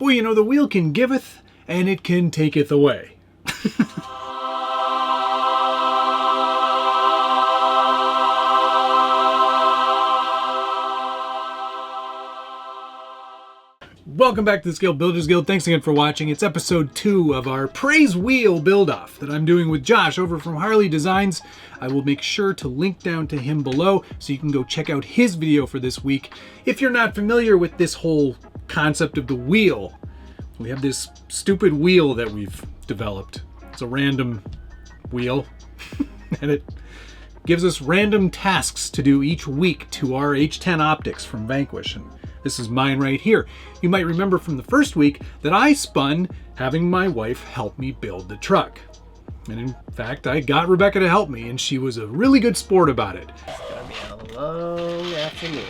Boy, you know, the wheel can giveth and it can taketh away. Welcome back to the Scale Builders Guild. Thanks again for watching. It's episode 2 of our Praise Wheel build-off that I'm doing with Josh over from Harley Designs. I will make sure to link down to him below so you can go check out his video for this week. If you're not familiar with this whole concept of the wheel, we have this stupid wheel that we've developed. It's a random wheel, and it gives us random tasks to do each week to our H10 Optics from Vanquish. And this is mine right here. You might remember from the first week that I spun having my wife help me build the truck. And in fact, I got Rebecca to help me, and she was a really good sport about it. It's gonna be a long afternoon.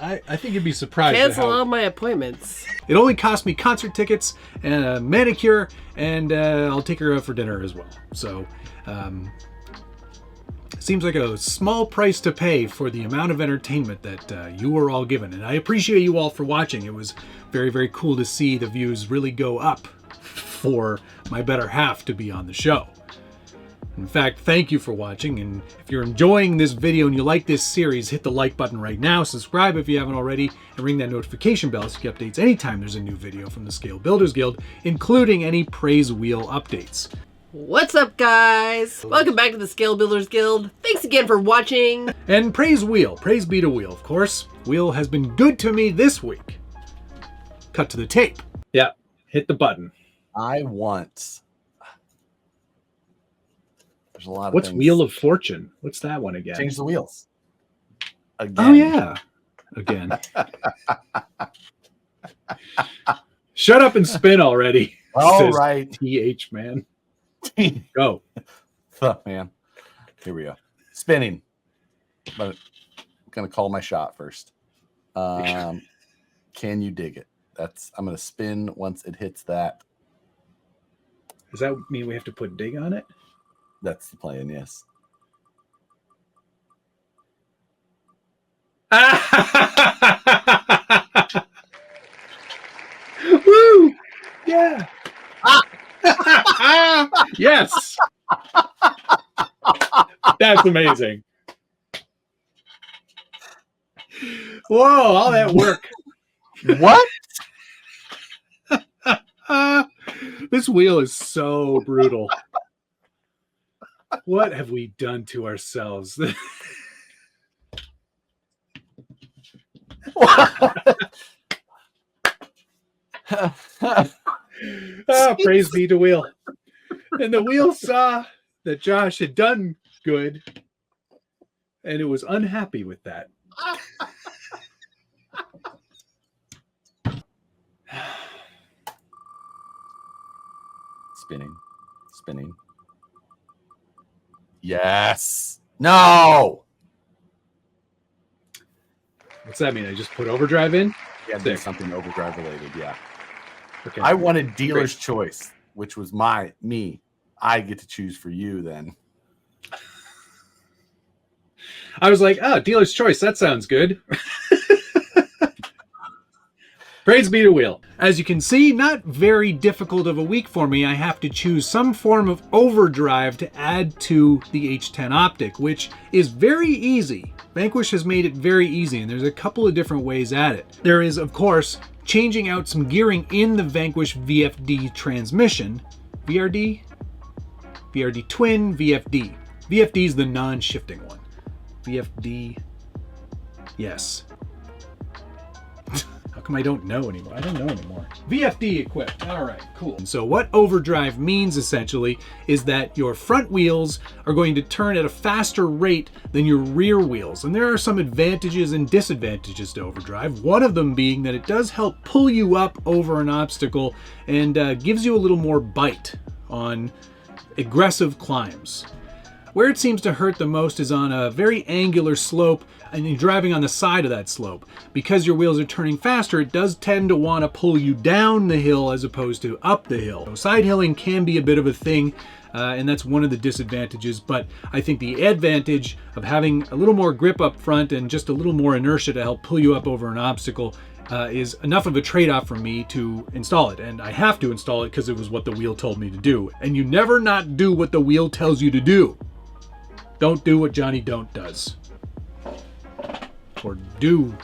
I think you'd be surprised. Cancel all my appointments. It only cost me concert tickets and a manicure, and I'll take her out for dinner as well. So, seems like a small price to pay for the amount of entertainment that you were all given. And I appreciate you all for watching. It was very, very cool to see the views really go up for my better half to be on the show. In fact, thank you for watching. And if you're enjoying this video and you like this series, hit the like button right now, subscribe if you haven't already, and ring that notification bell so you get updates anytime there's a new video from the Scale Builders Guild, including any Praise Wheel updates. What's up, guys? Welcome back to the Scale Builders Guild. Thanks again for watching. And praise Wheel. Praise be to Wheel, of course. Wheel has been good to me this week. Cut to the tape. Yeah, hit the button. I want... There's a lot of What's things. Wheel of Fortune? What's that one again? Change the wheels. Again. Oh, yeah. Again. Shut up and spin already. All right. TH, man. Go. Oh, man. Here we go. Spinning. But I'm going to call my shot first. Can you dig it? I'm going to spin once it hits that. Does that mean we have to put dig on it? That's the plan, yes. Woo! Yeah. Yes. That's amazing. Whoa, all that work. What? This wheel is so brutal. What have we done to ourselves? Praise be to Wheel. And the wheel saw that Josh had done good, and it was unhappy with that. Spinning. Yes. No. What's that mean? I just put overdrive in? Yeah, there's something overdrive related. Yeah. Okay. I wanted dealer's choice, which was me. I get to choose for you then. I was like, oh, dealer's choice. That sounds good. Praise be to Wheel. As you can see, not very difficult of a week for me. I have to choose some form of overdrive to add to the H10 Optic, which is very easy. Vanquish has made it very easy, and there's a couple of different ways at it. There is, of course, changing out some gearing in the Vanquish VFD transmission. VRD? VRD Twin, VFD. VFD is the non-shifting one. VFD, yes. How come I don't know anymore? I don't know anymore. VFD equipped. All right, cool. And so what overdrive means essentially is that your front wheels are going to turn at a faster rate than your rear wheels. And there are some advantages and disadvantages to overdrive. One of them being that it does help pull you up over an obstacle and gives you a little more bite on aggressive climbs. Where it seems to hurt the most is on a very angular slope and you're driving on the side of that slope. Because your wheels are turning faster, it does tend to want to pull you down the hill as opposed to up the hill. So side hilling can be a bit of a thing, and that's one of the disadvantages, but I think the advantage of having a little more grip up front and just a little more inertia to help pull you up over an obstacle is enough of a trade-off for me to install it. And I have to install it because it was what the wheel told me to do. And you never not do what the wheel tells you to do. Don't do what Johnny Don't does. Or do.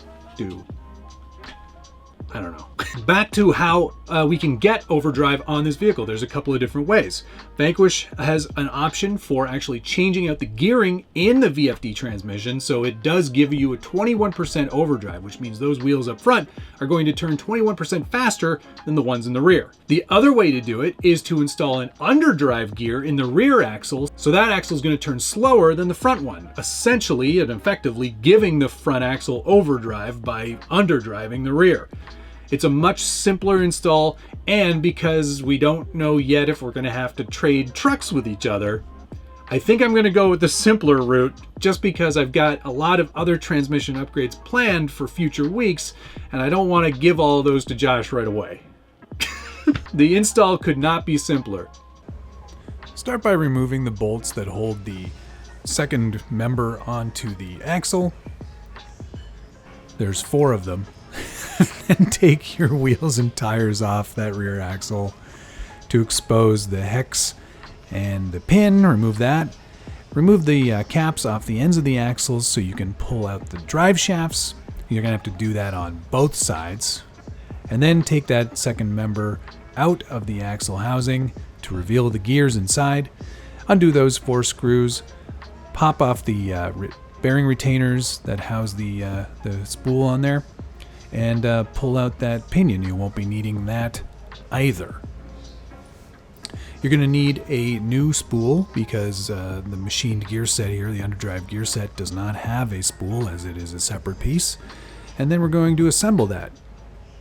I don't know. Back to how we can get overdrive on this vehicle. There's a couple of different ways. Vanquish has an option for actually changing out the gearing in the VFD transmission, so it does give you a 21% overdrive, which means those wheels up front are going to turn 21% faster than the ones in the rear. The other way to do it is to install an underdrive gear in the rear axle, so that axle is going to turn slower than the front one, essentially and effectively giving the front axle overdrive by underdriving the rear. It's a much simpler install, and because we don't know yet if we're going to have to trade trucks with each other, I think I'm going to go with the simpler route just because I've got a lot of other transmission upgrades planned for future weeks, and I don't want to give all of those to Josh right away. The install could not be simpler. Start by removing the bolts that hold the second member onto the axle. There's 4 of them. And take your wheels and tires off that rear axle to expose the hex and the pin. Remove that. Remove the caps off the ends of the axles so you can pull out the drive shafts. You're going to have to do that on both sides. And then take that second member out of the axle housing to reveal the gears inside. Undo those 4 screws. Pop off the bearing retainers that house the spool on there. And pull out that pinion. You won't be needing that either. You're going to need a new spool because the machined gear set here, the Underdrive gear set, does not have a spool as it is a separate piece. And then we're going to assemble that.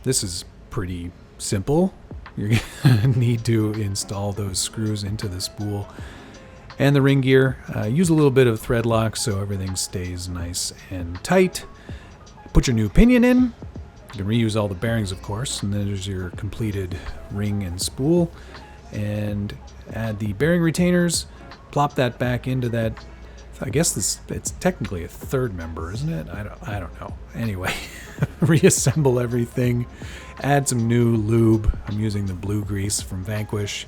This is pretty simple. You're going to need to install those screws into the spool and the ring gear. Use a little bit of thread lock so everything stays nice and tight. Put your new pinion in. You can reuse all the bearings, of course, and then there's your completed ring and spool. And add the bearing retainers, plop that back into that. I guess it's technically a third member, isn't it? I don't know. Anyway, reassemble everything, add some new lube. I'm using the blue grease from Vanquish.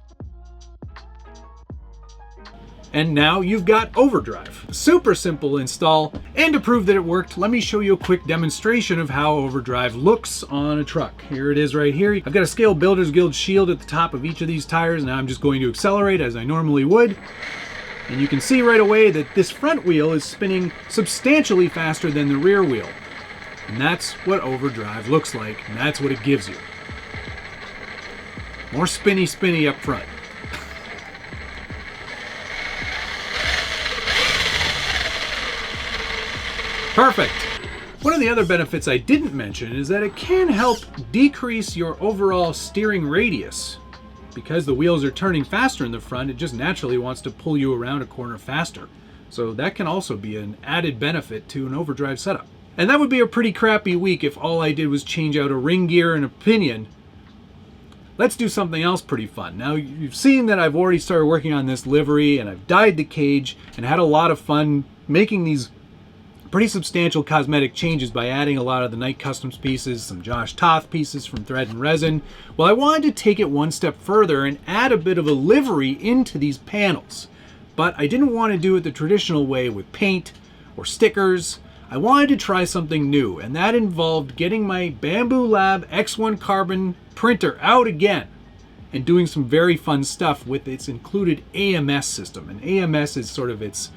And now you've got overdrive. Super simple install, and to prove that it worked, let me show you a quick demonstration of how overdrive looks on a truck. Here it is right here. I've got a Scale Builders Guild shield at the top of each of these tires. Now I'm just going to accelerate as I normally would. And you can see right away that this front wheel is spinning substantially faster than the rear wheel. And that's what overdrive looks like, and that's what it gives you. More spinny up front. Perfect. One of the other benefits I didn't mention is that it can help decrease your overall steering radius. Because the wheels are turning faster in the front, it just naturally wants to pull you around a corner faster. So that can also be an added benefit to an overdrive setup. And that would be a pretty crappy week if all I did was change out a ring gear and a pinion. Let's do something else pretty fun. Now, you've seen that I've already started working on this livery, and I've dyed the cage and had a lot of fun making these pretty substantial cosmetic changes by adding a lot of the Night Customs pieces, some Josh Toth pieces from Thread and Resin. Well, I wanted to take it one step further and add a bit of a livery into these panels. But I didn't want to do it the traditional way with paint or stickers. I wanted to try something new, and that involved getting my Bamboo Lab X1 Carbon printer out again and doing some very fun stuff with its included AMS system. And AMS is sort of its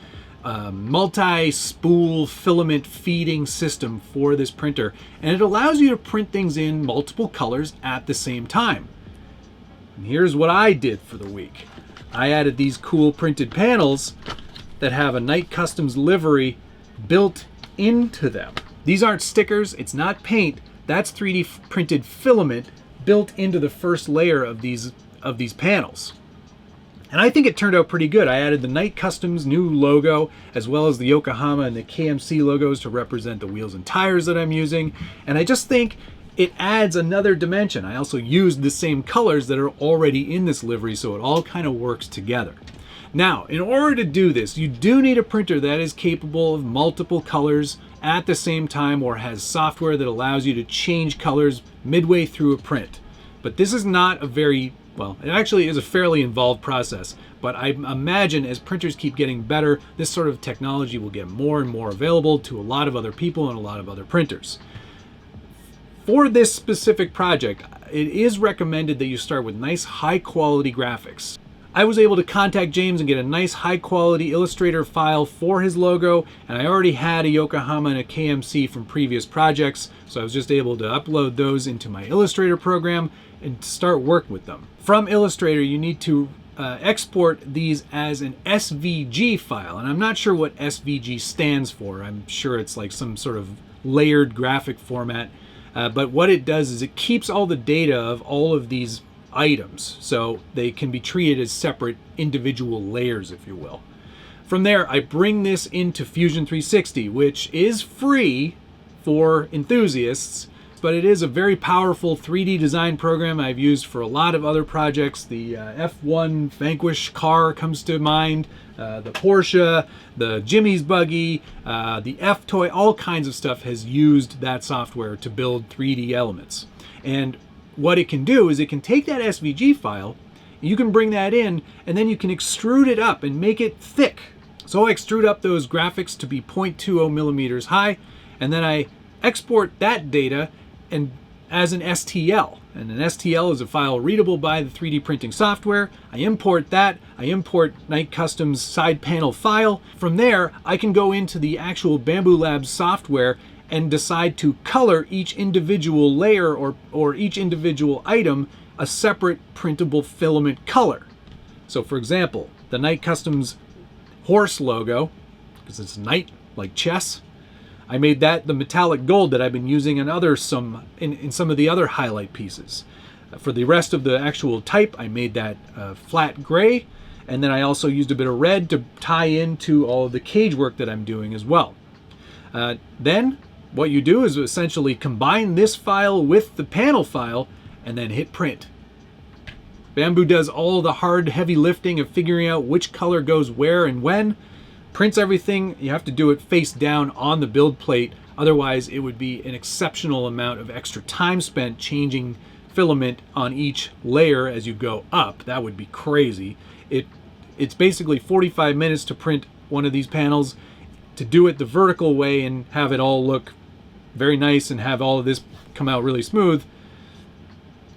multi-spool filament feeding system for this printer, and it allows you to print things in multiple colors at the same time. And here's what I did for the week. I added these cool printed panels that have a Night Customs livery built into them. These aren't stickers, it's not paint, that's 3D printed filament built into the first layer of these panels. And I think it turned out pretty good. I added the Night Customs new logo, as well as the Yokohama and the KMC logos to represent the wheels and tires that I'm using. And I just think it adds another dimension. I also used the same colors that are already in this livery, so it all kind of works together. Now, in order to do this, you do need a printer that is capable of multiple colors at the same time or has software that allows you to change colors midway through a print. But this is not a very, well, it actually is a fairly involved process. But I imagine as printers keep getting better, this sort of technology will get more and more available to a lot of other people and a lot of other printers. For this specific project, it is recommended that you start with nice high quality graphics. I was able to contact James and get a nice high quality Illustrator file for his logo, and I already had a Yokohama and a KMC from previous projects, so I was just able to upload those into my Illustrator program and start work with them. From Illustrator, you need to export these as an SVG file, and I'm not sure what SVG stands for. I'm sure it's like some sort of layered graphic format, but what it does is it keeps all the data of all of these items, so they can be treated as separate individual layers, if you will. From there, I bring this into Fusion 360, which is free for enthusiasts, but it is a very powerful 3D design program I've used for a lot of other projects. The F1 Vanquish car comes to mind, the Porsche, the Jimmy's buggy, the F-Toy, all kinds of stuff has used that software to build 3D elements. And what it can do is it can take that SVG file, you can bring that in, and then you can extrude it up and make it thick. So I extrude up those graphics to be 0.20 millimeters high, and then I export that data and as an STL. And an STL is a file readable by the 3D printing software. I import that. I import Night Custom's side panel file. From there, I can go into the actual Bamboo Labs software and decide to color each individual layer or each individual item a separate printable filament color. So for example, the Night Customs horse logo, because it's night like chess, I made that the metallic gold that I've been using in in some of the other highlight pieces. For the rest of the actual type, I made that flat gray, and then I also used a bit of red to tie into all of the cage work that I'm doing as well. Then what you do is essentially combine this file with the panel file and then hit print. Bamboo does all the hard, heavy lifting of figuring out which color goes where and when, prints everything. You have to do it face down on the build plate, otherwise it would be an exceptional amount of extra time spent changing filament on each layer as you go up. That would be crazy. It's basically 45 minutes to print one of these panels. To do it the vertical way and have it all look very nice and have all of this come out really smooth,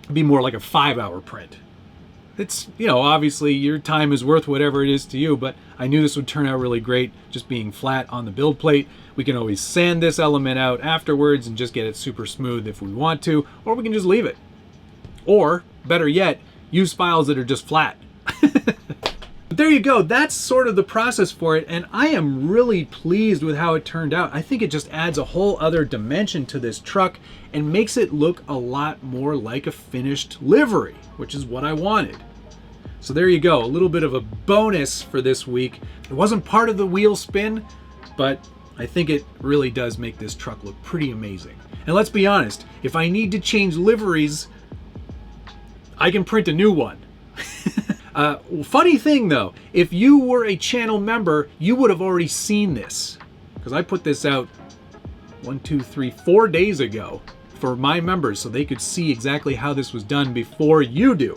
it'd be more like a 5-hour print. It's, you know, obviously your time is worth whatever it is to you, but I knew this would turn out really great just being flat on the build plate. We can always sand this element out afterwards and just get it super smooth if we want to, or we can just leave it. Or, better yet, use files that are just flat. But there you go, that's sort of the process for it, and I am really pleased with how it turned out. I think it just adds a whole other dimension to this truck and makes it look a lot more like a finished livery, which is what I wanted. So there you go, a little bit of a bonus for this week. It wasn't part of the wheel spin, but I think it really does make this truck look pretty amazing. And let's be honest, if I need to change liveries, I can print a new one. Funny thing though, if you were a channel member, you would have already seen this, because I put this out 4 days ago for my members so they could see exactly how this was done before you do.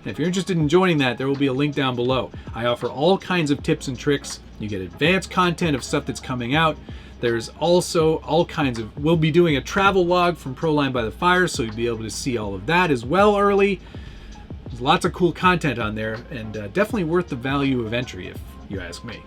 And if you're interested in joining that, there will be a link down below. I offer all kinds of tips and tricks. You get advanced content of stuff that's coming out. There's also all kinds of, we'll be doing a travel log from Proline by the Fire, so you'll be able to see all of that as well early. There's lots of cool content on there, and definitely worth the value of entry if you ask me.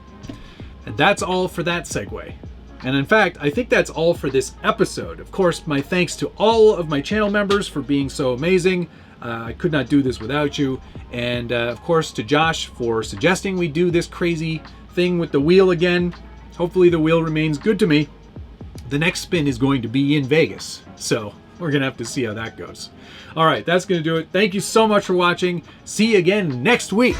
And that's all for that segue. And in fact, I think that's all for this episode. Of course, my thanks to all of my channel members for being so amazing. I could not do this without you. And of course to Josh for suggesting we do this crazy thing with the wheel again. Hopefully the wheel remains good to me. The next spin is going to be in Vegas, so we're gonna have to see how that goes. All right, that's gonna do it. Thank you so much for watching. See you again next week.